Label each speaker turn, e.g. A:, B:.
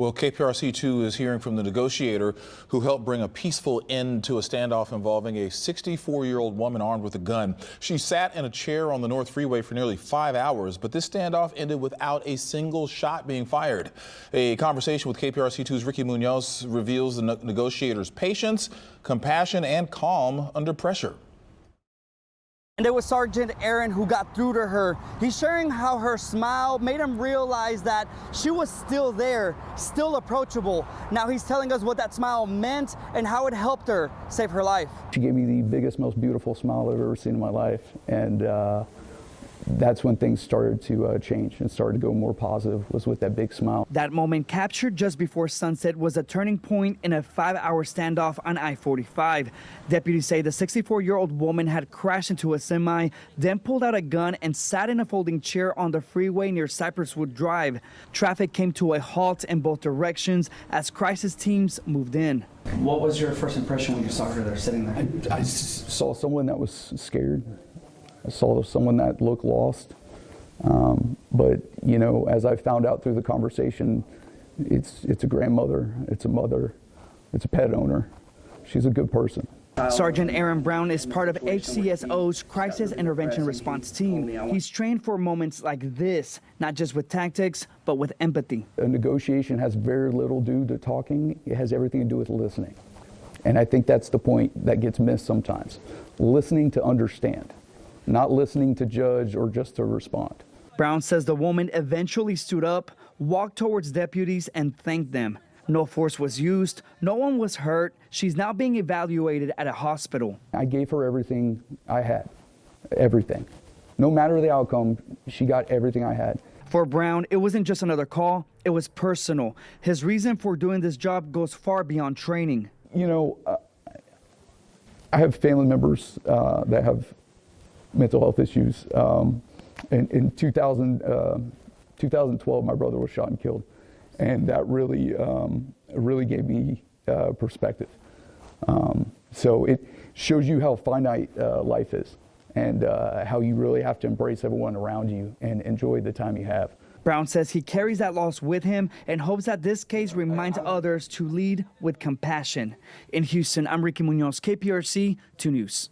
A: Well, KPRC2 is hearing from the negotiator who helped bring a peaceful end to a standoff involving a 64-year-old woman armed with a gun. She sat in a chair on the North Freeway for nearly 5 hours, but this standoff ended without a single shot being fired. A conversation with KPRC2's Ricky Munoz reveals the negotiator's patience, compassion, and calm under pressure.
B: And it was Sergeant Aaron who got through to her. He's sharing how her smile made him realize that she was still there, still approachable. Now he's telling us what that smile meant and how it helped her save her life.
C: She gave me the biggest, most beautiful smile I've ever seen in my life. And that's when things started to change and started to go more positive, was with that big smile.
B: That moment captured just before sunset was a turning point in a 5-hour standoff on I-45. Deputies say the 64-year-old woman had crashed into a semi, then pulled out a gun and sat in a folding chair on the freeway near Cypresswood Drive. Traffic came to a halt in both directions as crisis teams moved in.
D: What was your first impression when you saw her there sitting there?
C: I saw someone that was scared. I saw someone that looked lost, but you know, as I found out through the conversation, it's a grandmother, it's a mother, it's a pet owner. She's a good person.
B: Sergeant Aaron Brown is part of HCSO's Crisis Intervention Response Team. He's trained for moments like this, not just with tactics, but with empathy.
C: A negotiation has very little to do to talking. It has everything to do with listening. And I think that's the point that gets missed sometimes. Listening to understand. Not listening to judge or just to respond.
B: Brown says the woman eventually stood up, walked towards deputies, and thanked them. No force was used. No one was hurt. She's now being evaluated at a hospital.
C: I gave her everything I had. Everything. No matter the outcome, she got everything I had.
B: For Brown, it wasn't just another call. It was personal. His reason for doing this job goes far beyond training.
C: You know, I have family members that have mental health issues. In 2012, my brother was shot and killed, and that really gave me perspective. So it shows you how finite life is, and how you really have to embrace everyone around you and enjoy the time you have.
B: Brown says he carries that loss with him and hopes that this case reminds others to lead with compassion. In Houston, I'm Ricky Munoz, KPRC 2 News.